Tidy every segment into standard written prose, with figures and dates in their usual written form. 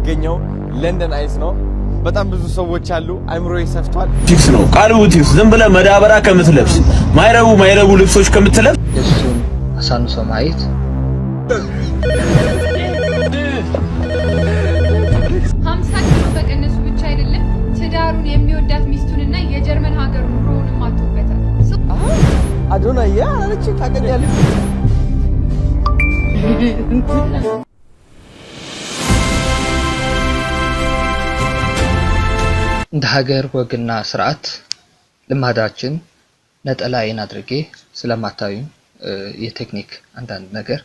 የምንገኘው ለንደን አይስ ነው። በጣም ብዙ ሰዎች አሉ። አይምሮዬ ሰፍቷል። ቲክስ ነው ቃሉ ቲክስ። ዝም ብለህ መዳበራ ከምትለብስ ማይረቡ ልብሶች ከምትለብስ እሱን አሳንሶ ማየት 50 ኪሎ በቀነሱ ብቻ አይደለም ትዳሩን የሚወዳት ሚስቱንና የጀርመን ሀገር ኑሮውንም አጥቶበታል። አዶናይ ያለች ታቀኛለች። እንደ ሀገር ወግና ስርዓት ልማዳችን ነጠላዬን አድርጌ ስለማታዩ የቴክኒክ አንዳንድ ነገር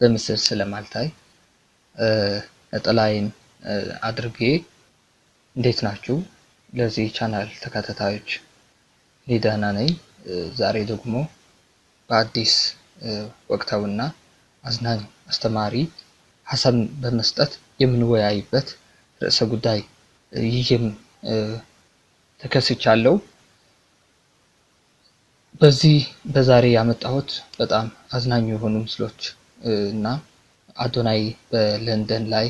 በምስል ስለማልታይ ነጠላዬን አድርጌ እንዴት ናችሁ? ለዚህ ቻናል ተከታታዮች እኔ ደህና ነኝ። ዛሬ ደግሞ በአዲስ ወቅታዊና አዝናኝ አስተማሪ ሀሳብ በመስጠት የምንወያይበት ርዕሰ ጉዳይ ይህም ተከስቻለሁ። በዛሬ ያመጣሁት በጣም አዝናኝ የሆኑ ምስሎች እና አዶናይ በለንደን ላይ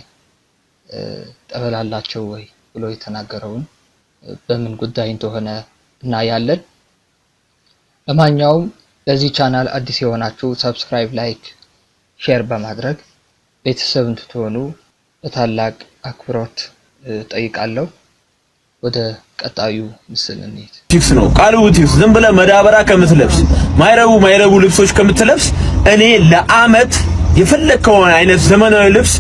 ጠበል አላቸው ወይ ብሎ የተናገረውን በምን ጉዳይ እንደሆነ እናያለን። ለማንኛውም ለዚህ ቻናል አዲስ የሆናችሁ ሰብስክራይብ፣ ላይክ፣ ሼር በማድረግ ቤተሰብ እንድትሆኑ በታላቅ አክብሮት ጠይቃለሁ። ወደ ቀጣዩ ምስል እንሂድ። ቲክስ ነው ቃሉ ቲክስ። ዝም ብለህ መዳበራ ከምትለብስ ማይረቡ ልብሶች ከምትለብስ እኔ ለአመት የፈለከውን አይነት ዘመናዊ ልብስ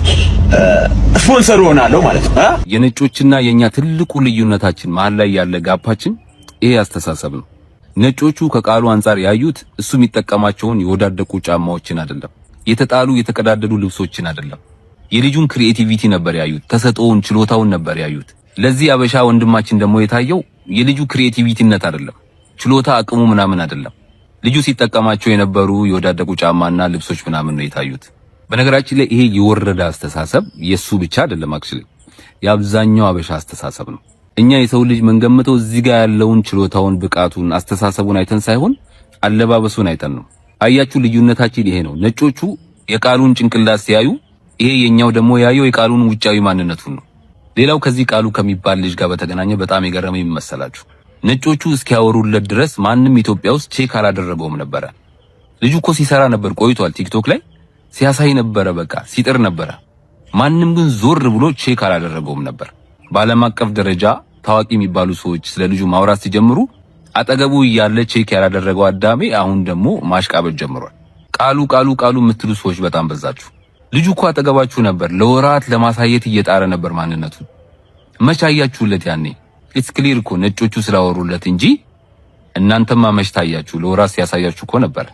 ስፖንሰር ሆናለሁ ማለት ነው። የነጮችና የኛ ትልቁ ልዩነታችን መሃል ላይ ያለ ጋፓችን ይሄ አስተሳሰብ ነው። ነጮቹ ከቃሉ አንፃር ያዩት እሱ የሚጠቀማቸውን የወዳደቁ ጫማዎችን አይደለም፣ የተጣሉ የተቀዳደዱ ልብሶችን አይደለም፣ የልጁን ክሪኤቲቪቲ ነበር ያዩት፣ ተሰጥኦውን ችሎታውን ነበር ያዩት። ለዚህ አበሻ ወንድማችን ደግሞ የታየው የልጁ ክሪኤቲቪቲነት አይደለም፣ ችሎታ አቅሙ ምናምን አይደለም፣ ልጁ ሲጠቀማቸው የነበሩ የወዳደቁ ጫማና ልብሶች ምናምን ነው የታዩት። በነገራችን ላይ ይሄ የወረደ አስተሳሰብ የሱ ብቻ አይደለም፣ አክቹሊ የአብዛኛው አበሻ አስተሳሰብ ነው። እኛ የሰው ልጅ መንገምተው እዚህ ጋር ያለውን ችሎታውን፣ ብቃቱን፣ አስተሳሰቡን አይተን ሳይሆን አለባበሱን አይተን ነው። አያችሁ ልዩነታችን ይሄ ነው። ነጮቹ የቃሉን ጭንቅላት ሲያዩ፣ ይሄ የኛው ደግሞ ያየው የቃሉን ውጫዊ ማንነቱን ነው። ሌላው ከዚህ ቃሉ ከሚባል ልጅ ጋር በተገናኘ በጣም የገረመኝ መሰላችሁ፣ ነጮቹ እስኪያወሩለት ድረስ ማንም ኢትዮጵያ ውስጥ ቼክ አላደረገውም ነበር። ልጁ እኮ ሲሰራ ነበር ቆይቷል። ቲክቶክ ላይ ሲያሳይ ነበረ፣ በቃ ሲጥር ነበረ። ማንም ግን ዞር ብሎ ቼክ አላደረገውም ነበር። በዓለም አቀፍ ደረጃ ታዋቂ የሚባሉ ሰዎች ስለ ልጁ ማውራት ሲጀምሩ አጠገቡ እያለ ቼክ ያላደረገው አዳሜ አሁን ደግሞ ማሽቃበጥ ጀምሯል። ቃሉ የምትሉ ሰዎች በጣም በዛችሁ። ልጁ እኮ አጠገባችሁ ነበር፣ ለወራት ለማሳየት እየጣረ ነበር ማንነቱን። መች አያችሁለት? ያኔ ኢትስ ክሊር እኮ ነጮቹ ስላወሩለት እንጂ እናንተማ መች ታያችሁ? ለወራት ሲያሳያችሁ እኮ ነበር።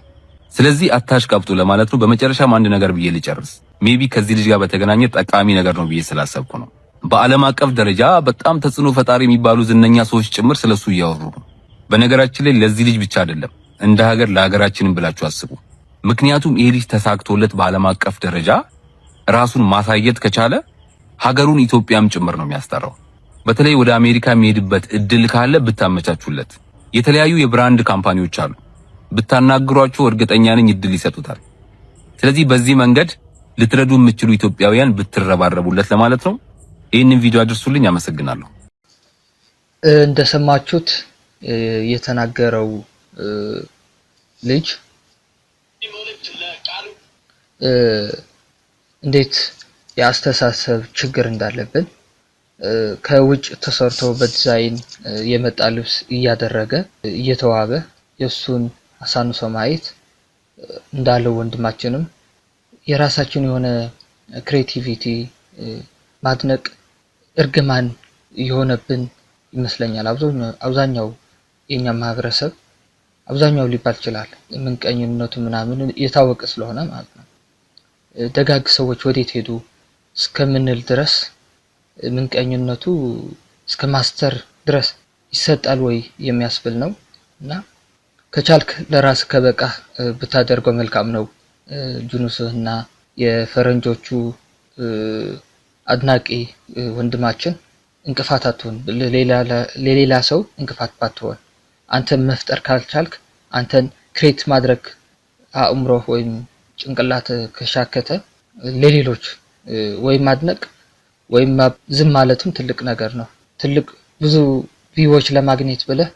ስለዚህ አታሽቃብጡ ለማለት ነው። በመጨረሻም አንድ ነገር ብዬ ልጨርስ። ሜቢ ከዚህ ልጅ ጋር በተገናኘ ጠቃሚ ነገር ነው ብዬ ስላሰብኩ ነው። በዓለም አቀፍ ደረጃ በጣም ተጽዕኖ ፈጣሪ የሚባሉ ዝነኛ ሰዎች ጭምር ስለሱ እያወሩ ነው። በነገራችን ላይ ለዚህ ልጅ ብቻ አይደለም፣ እንደ ሀገር ለሀገራችንም ብላችሁ አስቡ። ምክንያቱም ይሄ ልጅ ተሳክቶለት በዓለም አቀፍ ደረጃ ራሱን ማሳየት ከቻለ ሀገሩን ኢትዮጵያም ጭምር ነው የሚያስጠራው። በተለይ ወደ አሜሪካ የሚሄድበት እድል ካለ ብታመቻቹለት፣ የተለያዩ የብራንድ ካምፓኒዎች አሉ፣ ብታናግሯቸው እርግጠኛ ነኝ እድል ይሰጡታል። ስለዚህ በዚህ መንገድ ልትረዱ የምትችሉ ኢትዮጵያውያን ብትረባረቡለት ለማለት ነው። ይህንን ቪዲዮ አድርሱልኝ። አመሰግናለሁ። እንደሰማችሁት የተናገረው ልጅ እንዴት የአስተሳሰብ ችግር እንዳለብን ከውጭ ተሰርቶ በዲዛይን የመጣ ልብስ እያደረገ እየተዋበ የሱን አሳንሶ ማየት እንዳለው ወንድማችንም የራሳችን የሆነ ክሬቲቪቲ ማድነቅ እርግማን የሆነብን ይመስለኛል። አብዛኛው የኛ ማህበረሰብ አብዛኛው ሊባል ይችላል ምንቀኝነቱ ምናምን የታወቀ ስለሆነ ማለት ነው። ደጋግ ሰዎች ወዴት ሄዱ እስከምንል ድረስ ምንቀኝነቱ እስከ ማስተር ድረስ ይሰጣል ወይ የሚያስብል ነው። እና ከቻልክ ለራስ ከበቃ ብታደርገው መልካም ነው። ጁኑስና የፈረንጆቹ አድናቂ ወንድማችን እንቅፋት አትሆን፣ ለሌላ ሰው እንቅፋት ባትሆን። አንተን መፍጠር ካልቻልክ፣ አንተን ክሬት ማድረግ አእምሮህ ወይም ጭንቅላት ከሻከተ ለሌሎች ወይ ማድነቅ ወይም ዝም ማለትም ትልቅ ነገር ነው። ትልቅ ብዙ ቪዎች ለማግኘት ብለህ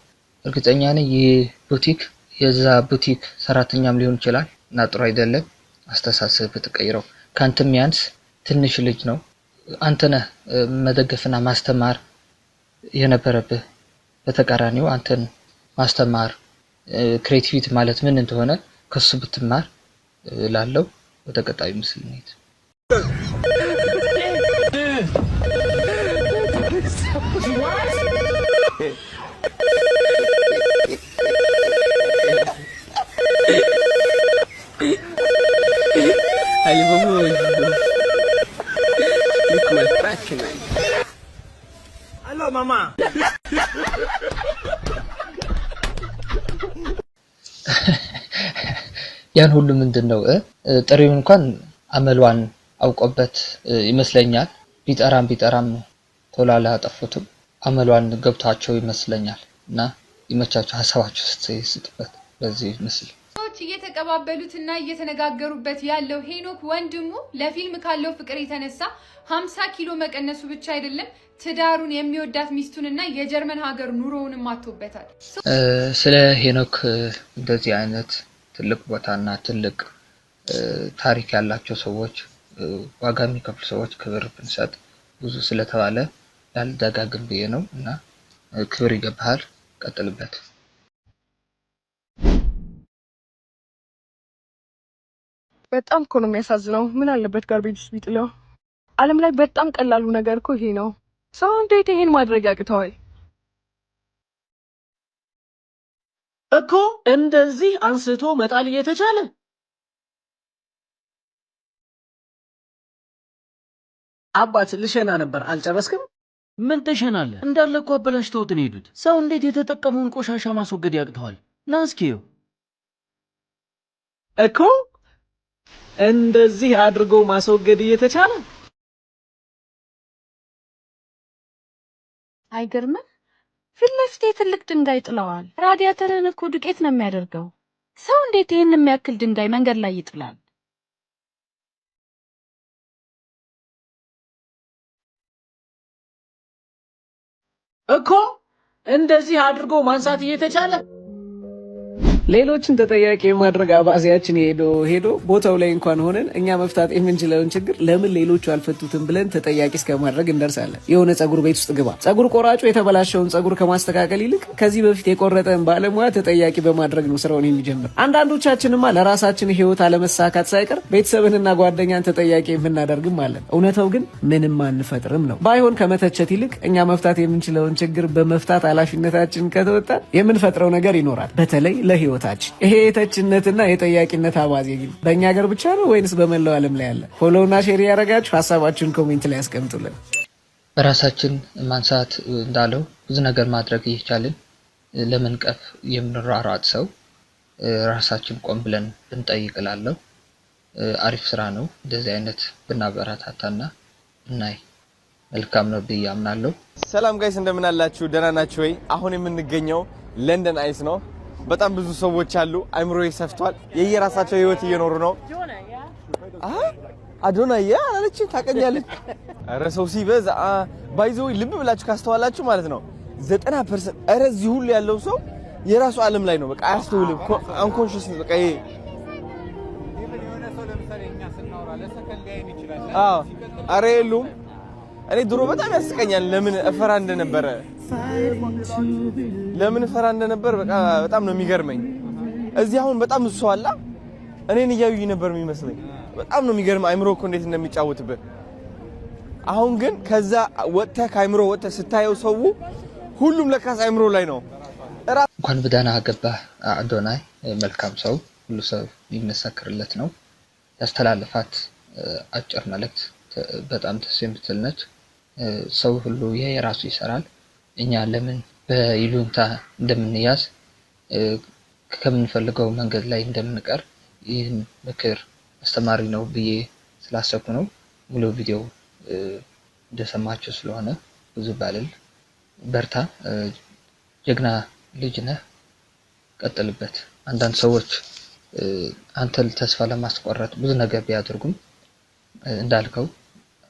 እርግጠኛ ነኝ የቡቲክ የዛ ቡቲክ ሰራተኛም ሊሆን ይችላል እና ጥሩ አይደለም። አስተሳሰብ ተቀይረው ካንተም ያንስ ትንሽ ልጅ ነው አንተ ነህ መደገፍና ማስተማር የነበረብህ። በተቃራኒው አንተን ማስተማር ክሬቲቪቲ ማለት ምን እንደሆነ ከሱ ብትማር ላለው ወደ ቀጣዩ ምስል እንሂድ። Hello, Mama. ያን ሁሉ ምንድነው ጥሪው እንኳን አመሏን አውቆበት ይመስለኛል። ቢጠራም ቶሎ አላጠፉትም። አመሏን ገብቷቸው ይመስለኛል እና ይመቻቸው ሐሳባቸው ስትስጥበት በዚህ ምስል ሰዎች እየተቀባበሉትና እየተነጋገሩበት ያለው ሄኖክ ወንድሙ ለፊልም ካለው ፍቅር የተነሳ 50 ኪሎ መቀነሱ ብቻ አይደለም ትዳሩን የሚወዳት ሚስቱንና የጀርመን ሀገር ኑሮውንም አጥቶበታል። ስለ ሄኖክ እንደዚህ አይነት ትልቅ ቦታና ትልቅ ታሪክ ያላቸው ሰዎች ዋጋ የሚከፍሉ ሰዎች ክብር ብንሰጥ ብዙ ስለተባለ ያልደጋግም ብዬ ነው እና ክብር ይገባሃል። ቀጥልበት። በጣም እኮ ነው የሚያሳዝነው። ምን አለበት ጋርቤጅ ውስጥ ቢጥለው? ዓለም ላይ በጣም ቀላሉ ነገር እኮ ይሄ ነው። ሰው እንዴት ይሄን ማድረግ ያቅተዋል? እኮ እንደዚህ አንስቶ መጣል እየተቻለ አባት ልሸና ነበር አልጨረስክም? ምን ተሸናለህ? እንዳለ እኮ አበላሽተውት ነው የሄዱት። ሰው እንዴት የተጠቀመውን ቆሻሻ ማስወገድ ያቅተዋል? ና እስኪው እኮ እንደዚህ አድርጎ ማስወገድ እየተቻለ አይገርምም? ፊት ለፊት ትልቅ ድንጋይ ጥለዋል። ራዲያተርን እኮ ዱቄት ነው የሚያደርገው። ሰው እንዴት ይሄን የሚያክል ድንጋይ መንገድ ላይ ይጥላል? እኮ እንደዚህ አድርጎ ማንሳት እየተቻለ ሌሎችን ተጠያቂ የማድረግ አባዜያችን ሄዶ ቦታው ላይ እንኳን ሆነን እኛ መፍታት የምንችለውን ችግር ለምን ሌሎቹ አልፈቱትም ብለን ተጠያቂ እስከማድረግ እንደርሳለን። የሆነ ጸጉር ቤት ውስጥ ግባ። ጸጉር ቆራጩ የተበላሸውን ጸጉር ከማስተካከል ይልቅ ከዚህ በፊት የቆረጠን ባለሙያ ተጠያቂ በማድረግ ነው ስራውን የሚጀምር። አንዳንዶቻችንማ ለራሳችን ህይወት አለመሳካት ሳይቀር ቤተሰብንና ጓደኛን ተጠያቂ የምናደርግም አለን። እውነታው ግን ምንም አንፈጥርም ነው። ባይሆን ከመተቸት ይልቅ እኛ መፍታት የምንችለውን ችግር በመፍታት ኃላፊነታችን ከተወጣን የምንፈጥረው ነገር ይኖራል። በተለይ ለህይወት ይሄ የተችነትና የጠያቂነት አባዜ ግን በእኛ ሀገር ብቻ ነው ወይንስ በመላው ዓለም ላይ ያለ? ፎሎውና ሼር ያደረጋችሁ ሐሳባችሁን ኮሜንት ላይ ያስቀምጡልን። በራሳችን ማንሳት እንዳለው ብዙ ነገር ማድረግ እየቻልን ለመንቀፍ የምንሯሯጥ ሰው ራሳችን ቆም ብለን ብንጠይቅላለሁ። አሪፍ ስራ ነው። እንደዚህ አይነት ብናበረታታና ብናይ መልካም ነው ብዬ አምናለሁ። ሰላም ጋይስ እንደምን አላችሁ? ደህና ናችሁ ወይ? አሁን የምንገኘው ለንደን አይስ ነው። በጣም ብዙ ሰዎች አሉ። አይምሮዬ ሰፍቷል። የየራሳቸው ህይወት እየኖሩ ነው። አዶናይ አላለች ታቀኛለች። ኧረ ሰው ሲበዛ ባይዘው ልብ ብላችሁ ካስተዋላችሁ ማለት ነው 90% ኧረ እዚህ ሁሉ ያለው ሰው የራሱ ዓለም ላይ ነው። በቃ አያስተውልም። አንኮንሺየስ በቃ ይሄ ኧረ የሉም። እኔ ድሮ በጣም ያስቀኛል። ለምን እፈራ እንደነበር በቃ በጣም ነው የሚገርመኝ። እዚህ አሁን በጣም እሱ አላ እኔን እያዩኝ ነበር የሚመስለኝ። በጣም ነው የሚገርም አይምሮ እኮ እንዴት እንደሚጫወትበት። አሁን ግን ከዛ ወጥተህ ከአይምሮ ወጥተህ ስታየው ሰው ሁሉም ለካስ አይምሮ ላይ ነው። እንኳን በደህና ገባህ አዶናይ። መልካም ሰው፣ ሁሉ ሰው የሚመሰክርለት ነው። ያስተላልፋት አጭር መልእክት በጣም ደስ የምትል ነች። ሰው ሁሉ የራሱ ይሰራል። እኛ ለምን በይሉንታ እንደምንያዝ ከምንፈልገው መንገድ ላይ እንደምንቀር ይህን ምክር አስተማሪ ነው ብዬ ስላሰብኩ ነው። ሙሉ ቪዲዮ እንደሰማችሁ ስለሆነ ብዙ ባልል፣ በርታ፣ ጀግና ልጅ ነህ፣ ቀጥልበት። አንዳንድ ሰዎች አንተን ተስፋ ለማስቆረጥ ብዙ ነገር ቢያደርጉም እንዳልከው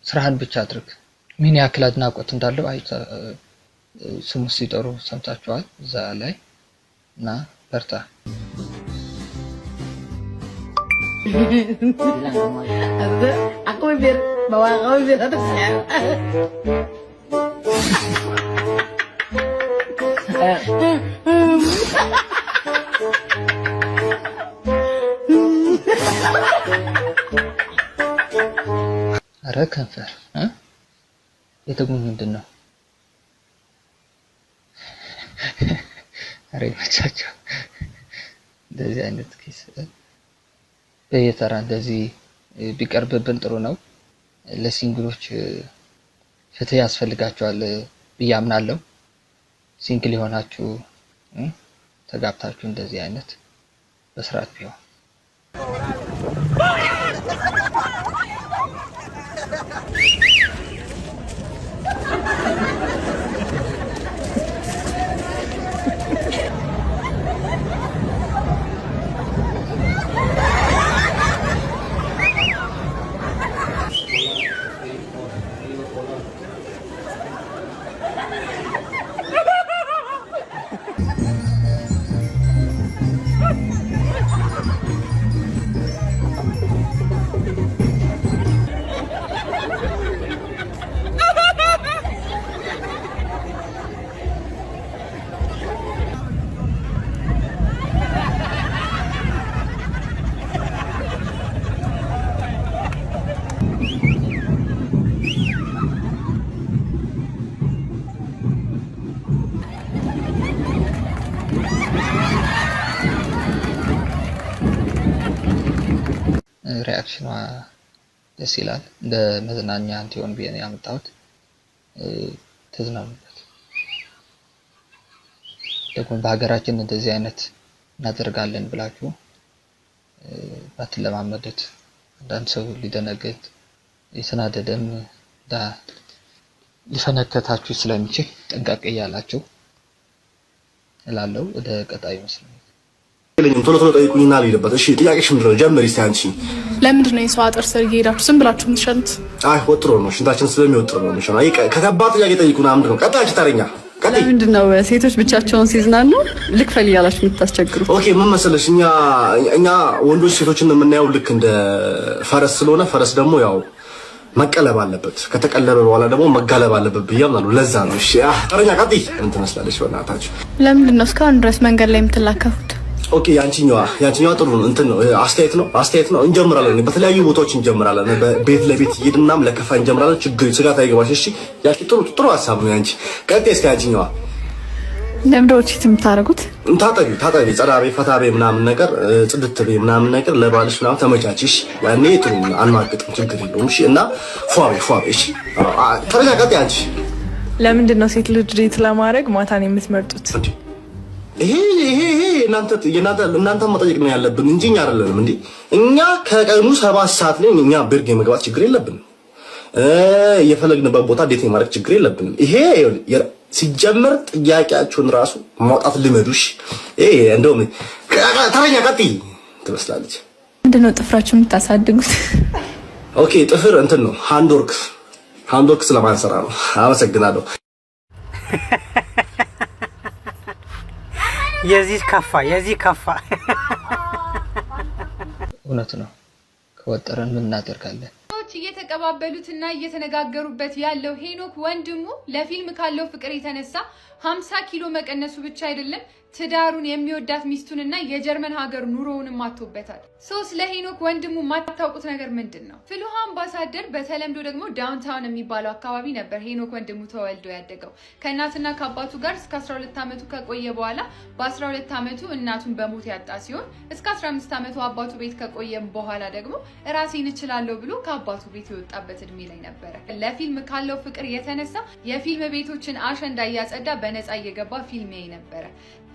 ስራህን ብቻ አድርግ። ምን ያክል አድናቆት እንዳለው ስሙ ሲጠሩ ሰምታችኋል እዛ ላይ እና በርታ Aku bibir bawa kau bibir atas ya. አረ ከንፈር የተጉን ምንድነው? አረ ይመቻቸው። እንደዚህ አይነት ኬስ በየተራ እንደዚህ ቢቀርብብን ጥሩ ነው። ለሲንግሎች ፍትህ ያስፈልጋቸዋል ብዬ አምናለሁ። ሲንግል የሆናችሁ ተጋብታችሁ እንደዚህ አይነት በስርዓት ቢሆን ሪአክሽኗ ደስ ይላል። እንደ መዝናኛ እንዲሆን ብዬ ነው ያመጣሁት። ተዝናኑበት። ደግሞ በሀገራችን እንደዚህ አይነት እናደርጋለን ብላችሁ ባትለማመዱት አንዳንድ ሰው ሊደነግጥ የተናደደም ሊፈነከታችሁ ስለሚችል ጥንቃቄ ያላችሁ እላለሁ። ወደ ቀጣዩ መስሎ ቶሎ ቶሎ ጠይቁኝና ልሂድበት። እሺ ጥያቄሽ ምንድን ነው? ጀምሪ እስኪ አንቺ። ለምንድን ነው የሰው አጥር ስር እየሄዳችሁ ዝም ብላችሁ የምትሸኑት? አይ ወጥሮ ነው፣ ሽንታችን ስለሚወጥር ነው የሚሸነው። አይ ከከባድ ጥያቄ ጠይቁና ምንድን ነው? ቀጣይ አንቺ ተረኛ። ለምንድን ነው ሴቶች ብቻቸውን ሲዝናኑ ልክፈል እያላችሁ የምታስቸግሩት? ኦኬ ምን መሰለሽ፣ እኛ ወንዶች ሴቶችን የምናየው ልክ እንደ ፈረስ ስለሆነ ፈረስ ደግሞ ያው መቀለብ አለበት። ከተቀለበ በኋላ ደግሞ መጋለብ አለበት ብዬ አምናለሁ። ለዛ ነው። እሺ ተረኛ ቀጥይ። ምን ትመስላለች በእናታችሁ? ለምንድን ነው እስካሁን ድረስ መንገድ ላይ የምትላከፉት? ኦኬ ያንቺኛዋ ጥሩ እንትን ነው፣ አስተያየት ነው። እንጀምራለን፣ በተለያዩ ቦታዎች እንጀምራለን። ቤት ለቤት ይሄድናም ለከፋ እንጀምራለን። ችግር ስጋት አይገባሽ። እሺ ያቺ ጥሩ ሀሳብ ነው ያንቺ። ቀጥይ እስኪ ያንቺኛዋ። ለምዶች የምታረጉት ታጠቢ፣ ጸዳቤ፣ ፈታቤ ምናምን ነገር ጽድት ቤ ምናምን ነገር ለባልሽ ምናምን ተመቻችሽ። ያኔ ጥሩ አንማግጥም፣ ችግር የለውም። እሺ እና ፏቤ። እሺ ተረኛ። ቀጥይ አንቺ። ለምንድን ነው ሴት ልጅ ዴት ለማድረግ ማታን የምትመርጡት? ይሄ እናንተ መጠየቅ ነው ያለብን እንጂ እኛ አይደለንም እንዴ። እኛ ከቀኑ 7 ሰዓት ላይ እኛ ብርግ የመግባት ችግር የለብንም። የፈለግንበት ቦታ ዴት የማድረግ ችግር የለብንም። ይሄ ሲጀመር ጥያቄያችሁን ራሱ ማውጣት ልመዱሽ። እንደውም ተረኛ ቀጥይ ትመስላለች። ምንድን ነው ጥፍራችሁ የምታሳድጉት? ኦኬ ጥፍር እንትን ነው ሃንድወርክ ስለማንሰራ ነው። አመሰግናለሁ። የዚህ ከፋ እውነት ነው። ከወጠረን ምን እናደርጋለን? እየተቀባበሉትና እየተነጋገሩበት ያለው ሄኖክ ወንድሙ ለፊልም ካለው ፍቅር የተነሳ 50 ኪሎ መቀነሱ ብቻ አይደለም ትዳሩን የሚወዳት ሚስቱንና የጀርመን ሀገር ኑሮውንም አጥቶበታል። ስለ ሄኖክ ወንድሙ የማታውቁት ነገር ምንድን ነው? ፍልውሃ አምባሳደር በተለምዶ ደግሞ ዳውንታውን የሚባለው አካባቢ ነበር ሄኖክ ወንድሙ ተወልዶ ያደገው። ከእናትና ከአባቱ ጋር እስከ 12 ዓመቱ ከቆየ በኋላ በ12 ዓመቱ እናቱን በሞት ያጣ ሲሆን እስከ 15 ዓመቱ አባቱ ቤት ከቆየም በኋላ ደግሞ ራሴን እችላለሁ ብሎ ከአባቱ ቤት የወጣበት እድሜ ላይ ነበረ። ለፊልም ካለው ፍቅር የተነሳ የፊልም ቤቶችን አሸንዳ እያጸዳ በነፃ እየገባ ፊልም ያይ ነበረ።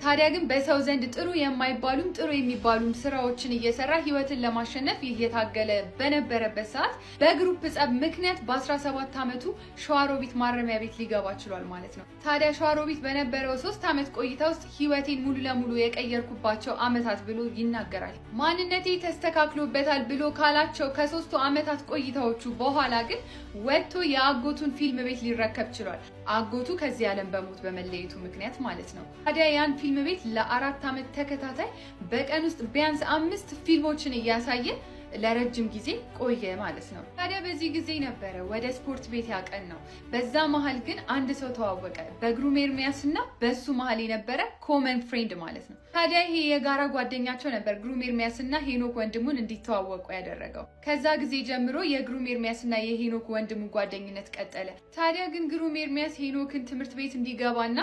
ታዲያ ግን በሰው ዘንድ ጥሩ የማይባሉም ጥሩ የሚባሉም ስራዎችን እየሰራ ህይወትን ለማሸነፍ እየታገለ በነበረበት ሰዓት በግሩፕ ጸብ ምክንያት በ17 ዓመቱ ሸዋሮቢት ማረሚያ ቤት ሊገባ ችሏል ማለት ነው። ታዲያ ሸዋሮቢት በነበረው 3 ዓመት ቆይታ ውስጥ ህይወቴን ሙሉ ለሙሉ የቀየርኩባቸው ዓመታት ብሎ ይናገራል። ማንነቴ ተስተካክሎበታል ብሎ ካላቸው ከ3 ዓመታት ቆይታዎቹ በኋላ ግን ወጥቶ የአጎቱን ፊልም ቤት ሊረከብ ችሏል። አጎቱ ከዚህ ዓለም በሞት በመለየቱ ምክንያት ማለት ነው። ታዲያ ያን ፊልም ቤት ለ4 ዓመት ተከታታይ በቀን ውስጥ ቢያንስ 5 ፊልሞችን እያሳየ ለረጅም ጊዜ ቆየ ማለት ነው። ታዲያ በዚህ ጊዜ ነበረ ወደ ስፖርት ቤት ያቀን ነው። በዛ መሃል ግን አንድ ሰው ተዋወቀ። በግሩም ኤርሚያስ እና በሱ መሃል የነበረ ኮመን ፍሬንድ ማለት ነው። ታዲያ ይሄ የጋራ ጓደኛቸው ነበር ግሩም ኤርሚያስ እና ሄኖክ ወንድሙን እንዲተዋወቁ ያደረገው። ከዛ ጊዜ ጀምሮ የግሩም ኤርሚያስ እና የሄኖክ ወንድሙ ጓደኝነት ቀጠለ። ታዲያ ግን ግሩም ኤርሚያስ ሄኖክን ትምህርት ቤት እንዲገባና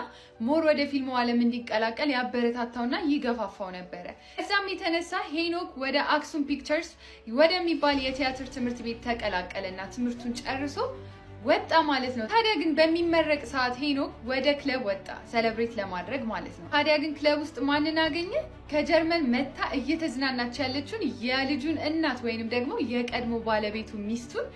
ሞር ወደ ፊልሙ ዓለም እንዲቀላቀል ያበረታታውና ይገፋፋው ነበረ። ከዛም የተነሳ ሄኖክ ወደ አክሱም ፒክቸርስ ወደሚባል የቲያትር ትምህርት ቤት ተቀላቀለና ትምህርቱን ጨርሶ ወጣ ማለት ነው። ታዲያ ግን በሚመረቅ ሰዓት ሄኖክ ወደ ክለብ ወጣ ሰለብሬት ለማድረግ ማለት ነው። ታዲያ ግን ክለብ ውስጥ ማንን አገኘ? ከጀርመን መታ እየተዝናናች ያለችውን የልጁን እናት ወይንም ደግሞ የቀድሞ ባለቤቱ ሚስቱን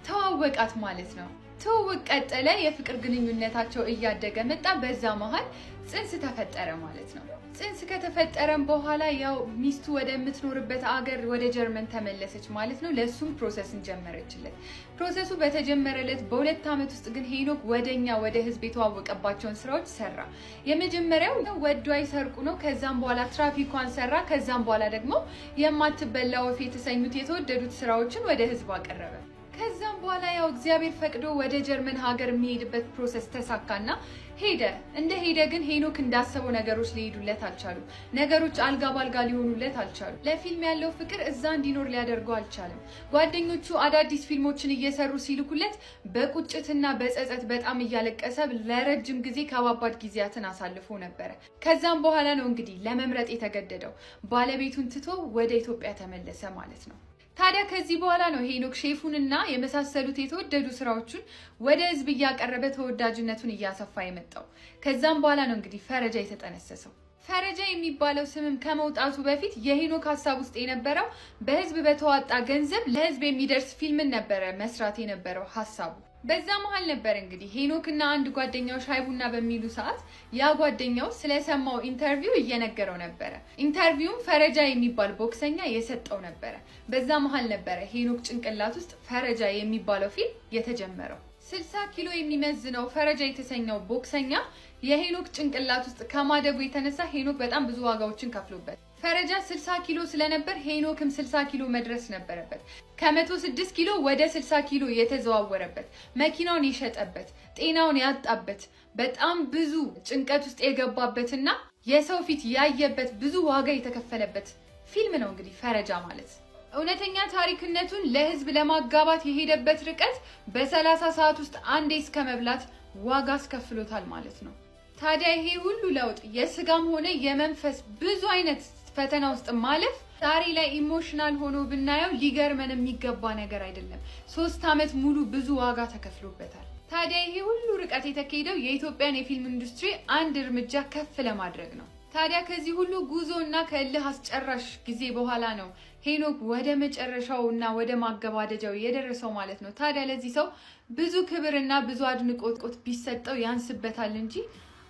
ተዋወቃት ማለት ነው። ትውውቅ ቀጠለ። የፍቅር ግንኙነታቸው እያደገ መጣ። በዛ መሃል ጽንስ ተፈጠረ ማለት ነው። ጽንስ ከተፈጠረም በኋላ ያው ሚስቱ ወደምትኖርበት አገር ወደ ጀርመን ተመለሰች ማለት ነው። ለሱም ፕሮሰስን ጀመረችለት። ፕሮሰሱ በተጀመረለት በ2 ዓመት ውስጥ ግን ሄኖክ ወደ ህዝብ የተዋወቀባቸውን ስራዎች ሰራ። የመጀመሪያው ወዶ አይሰርቁ ነው። ከዛም በኋላ ትራፊኳን ሰራ። ከዛም በኋላ ደግሞ የማትበላ ወፍ የተሰኙት የተወደዱት ስራዎችን ወደ ህዝብ አቀረበ። ከዛም በኋላ ያው እግዚአብሔር ፈቅዶ ወደ ጀርመን ሀገር የሚሄድበት ፕሮሰስ ተሳካና ሄደ። ሄደ ግን ሄኖክ እንዳሰበው ነገሮች ሊሄዱለት አልቻሉም። ነገሮች አልጋ ባልጋ ሊሆኑለት አልቻሉም። ለፊልም ያለው ፍቅር እዛ እንዲኖር ሊያደርገው አልቻለም። ጓደኞቹ አዳዲስ ፊልሞችን እየሰሩ ሲልኩለት በቁጭትና በጸጸት በጣም እያለቀሰ ለረጅም ጊዜ ከባባድ ጊዜያትን አሳልፎ ነበረ። ከዛም በኋላ ነው እንግዲህ ለመምረጥ የተገደደው። ባለቤቱን ትቶ ወደ ኢትዮጵያ ተመለሰ ማለት ነው። ታዲያ ከዚህ በኋላ ነው ሄኖክ ሼፉንና የመሳሰሉት የተወደዱ ስራዎቹን ወደ ህዝብ እያቀረበ ተወዳጅነቱን እያሰፋ የመጣው። ከዛም በኋላ ነው እንግዲህ ፈረጃ የተጠነሰሰው። ፈረጃ የሚባለው ስምም ከመውጣቱ በፊት የሄኖክ ሀሳብ ውስጥ የነበረው በህዝብ በተዋጣ ገንዘብ ለህዝብ የሚደርስ ፊልምን ነበረ መስራት የነበረው ሀሳቡ። በዛ መሃል ነበር እንግዲህ ሄኖክና አንድ ጓደኛው ሻይ ቡና በሚሉ ሰዓት ያ ጓደኛው ስለሰማው ኢንተርቪው እየነገረው ነበረ። ኢንተርቪውም ፈረጃ የሚባል ቦክሰኛ የሰጠው ነበረ። በዛ መሃል ነበረ ሄኖክ ጭንቅላት ውስጥ ፈረጃ የሚባለው ፊልም የተጀመረው። 60 ኪሎ የሚመዝነው ፈረጃ የተሰኘው ቦክሰኛ የሄኖክ ጭንቅላት ውስጥ ከማደጉ የተነሳ ሄኖክ በጣም ብዙ ዋጋዎችን ከፍሎበት ፈረጃ 60 ኪሎ ስለነበር ሄኖክም 60 ኪሎ መድረስ ነበረበት። ከ106 ኪሎ ወደ 60 ኪሎ የተዘዋወረበት፣ መኪናውን የሸጠበት፣ ጤናውን ያጣበት፣ በጣም ብዙ ጭንቀት ውስጥ የገባበትና የሰው ፊት ያየበት ብዙ ዋጋ የተከፈለበት ፊልም ነው እንግዲህ ፈረጃ ማለት። እውነተኛ ታሪክነቱን ለህዝብ ለማጋባት የሄደበት ርቀት በ30 ሰዓት ውስጥ አንዴ እስከ መብላት ዋጋ አስከፍሎታል ማለት ነው። ታዲያ ይሄ ሁሉ ለውጥ የስጋም ሆነ የመንፈስ ብዙ አይነት ፈተና ውስጥ ማለፍ ዛሬ ላይ ኢሞሽናል ሆኖ ብናየው ሊገርመን የሚገባ ነገር አይደለም። 3 ዓመት ሙሉ ብዙ ዋጋ ተከፍሎበታል። ታዲያ ይሄ ሁሉ ርቀት የተካሄደው የኢትዮጵያን የፊልም ኢንዱስትሪ አንድ እርምጃ ከፍ ለማድረግ ነው። ታዲያ ከዚህ ሁሉ ጉዞና ከእልህ አስጨራሽ ጊዜ በኋላ ነው ሄኖክ ወደ መጨረሻውና ወደ ማገባደጃው የደረሰው ማለት ነው። ታዲያ ለዚህ ሰው ብዙ ክብርና ብዙ አድናቆት ቢሰጠው ያንስበታል እንጂ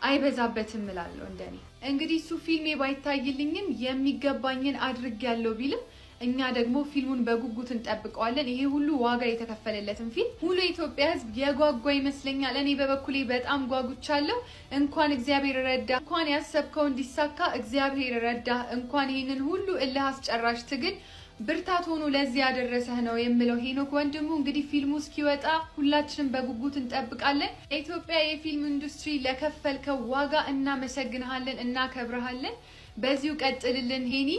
አይበዛበትም እላለሁ እንደኔ። እንግዲህ እሱ ፊልሜ ባይታይልኝም የሚገባኝን አድርጌያለሁ ቢልም እኛ ደግሞ ፊልሙን በጉጉት እንጠብቀዋለን። ይሄ ሁሉ ዋጋ የተከፈለለትን ፊልም ሙሉ የኢትዮጵያ ሕዝብ የጓጓ ይመስለኛል። እኔ በበኩሌ በጣም ጓጉቻለሁ። እንኳን እግዚአብሔር ረዳ፣ እንኳን ያሰብከው እንዲሳካ እግዚአብሔር ረዳ፣ እንኳን ይሄንን ሁሉ እልህ አስጨራሽ ትግል ብርታት ሆኖ ለዚህ ያደረሰህ ነው የምለው ሄኖክ ወንድሙ። እንግዲህ ፊልሙ እስኪወጣ ሁላችንም በጉጉት እንጠብቃለን። የኢትዮጵያ የፊልም ኢንዱስትሪ ለከፈልከው ዋጋ እናመሰግንሃለን፣ እናከብረሃለን። በዚሁ ቀጥልልን ሄኒ።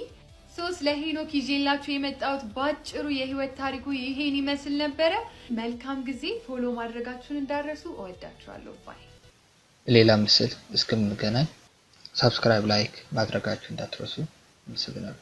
ለሄኖክ ይዤላችሁ የመጣሁት ባጭሩ የህይወት ታሪኩ ይሄን ይመስል ነበረ። መልካም ጊዜ። ፎሎ ማድረጋችሁን እንዳረሱ። እወዳችኋለሁ። ባይ። ሌላ ምስል እስከምንገናኝ ሰብስክራይብ፣ ላይክ ማድረጋችሁ እንዳትረሱ። ምስል ነው።